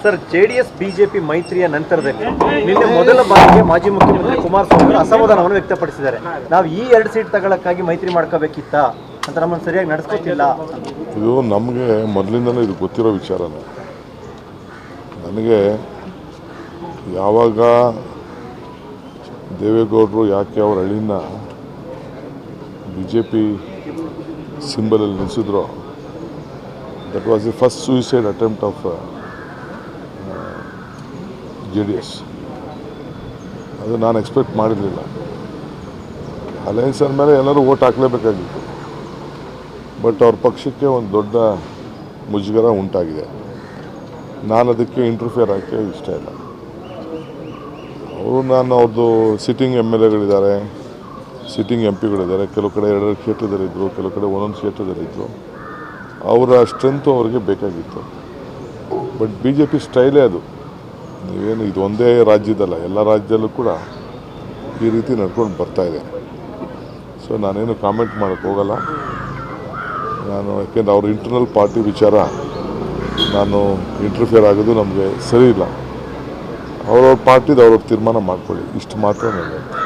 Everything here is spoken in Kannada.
ಸರ್, ಜೆಡಿಎಸ್ ಬಿಜೆಪಿ ಮೈತ್ರಿಯ ನಂತರದಲ್ಲಿ ನಿನ್ನೆ ಮೊದಲ ಬಾರಿಗೆ ಮಾಜಿ ಮುಖ್ಯಮಂತ್ರಿ ಕುಮಾರಸ್ವಾಮಿ ಅವರು ಅಸಮಾಧಾನವನ್ನು ವ್ಯಕ್ತಪಡಿಸಿದ್ದಾರೆ. ನಾವು ಈ 2 ಸೀಟ್ ತಗೊಳ್ಳಕ್ಕಾಗಿ ಮೈತ್ರಿ ಮಾಡ್ಕೋಬೇಕಿತ್ತ ಅಂತ, ನಮ್ಮನ್ನು ಸರಿಯಾಗಿ ನಡೆಸ್ಕೊತಿಲ್ಲ. ಇದು ನಮಗೆ ಮೊದಲಿಂದಲೂ ಇದು ಗೊತ್ತಿರೋ ವಿಚಾರನೇ. ನನಗೆ ಯಾವಾಗ ದೇವೇಗೌಡರು ಯಾಕೆ ಅವ್ರ ಹಳ್ಳಿನ BJP ಸಿಂಬಲಲ್ಲಿ ನಿಲ್ಲಿಸಿದ್ರು, that was the first suicide attempt of JDS. ಅದು ನಾನು ಎಕ್ಸ್ಪೆಕ್ಟ್ ಮಾಡಿರಲಿಲ್ಲ. ಅಲಯನ್ಸ್ ಅಂದಮೇಲೆ ಎಲ್ಲರೂ ಓಟ್ ಹಾಕಲೇಬೇಕಾಗಿತ್ತು. ಬಟ್ ಅವ್ರ ಪಕ್ಷಕ್ಕೆ ಒಂದು ದೊಡ್ಡ ಮುಜುಗರ ಉಂಟಾಗಿದೆ. ನಾನು ಅದಕ್ಕೆ ಇಂಟರ್ಫಿಯರ್ ಹಾಕಿ ಇಷ್ಟ ಇಲ್ಲ. ಅವ್ರದ್ದು ಸಿಟ್ಟಿಂಗ್ MLAಗಳಿದ್ದಾರೆ, ಸಿಟ್ಟಿಂಗ್ MP ಗಳಿದ್ದಾರೆ. ಕೆಲವು ಕಡೆ 2 ಕ್ಷೇತ್ರದಲ್ಲಿದ್ದರು, ಕೆಲವು ಕಡೆ 1 ಕ್ಷೇತ್ರದಲ್ಲಿದ್ದರು. ಅವರ ಸ್ಟ್ರೆಂತು ಅವ್ರಿಗೆ ಬೇಕಾಗಿತ್ತು. ಬಟ್ BJP ಸ್ಟೈಲೇ ಅದು. ನೀವೇನು ಇದು ಒಂದೇ ರಾಜ್ಯದಲ್ಲ, ಎಲ್ಲ ರಾಜ್ಯದಲ್ಲೂ ಕೂಡ ಈ ರೀತಿ ನಡ್ಕೊಂಡು ಬರ್ತಾಯಿದೆ. ಸೊ ನಾನೇನು ಕಾಮೆಂಟ್ ಮಾಡೋಕ್ಕೆ ಹೋಗಲ್ಲ. ಯಾಕೆಂದರೆ ಅವ್ರ ಇಂಟರ್ನಲ್ ಪಾರ್ಟಿ ವಿಚಾರ ನಾನು ಇಂಟರ್ಫಿಯರ್ ಆಗೋದು ನಮಗೆ ಸರಿ ಇಲ್ಲ. ಅವ್ರವ್ರ ಪಾರ್ಟಿದು ಅವ್ರವ್ರ ತೀರ್ಮಾನ ಮಾಡ್ಕೊಳ್ಳಿ, ಇಷ್ಟು ಮಾತ್ರ ನನಗೆ.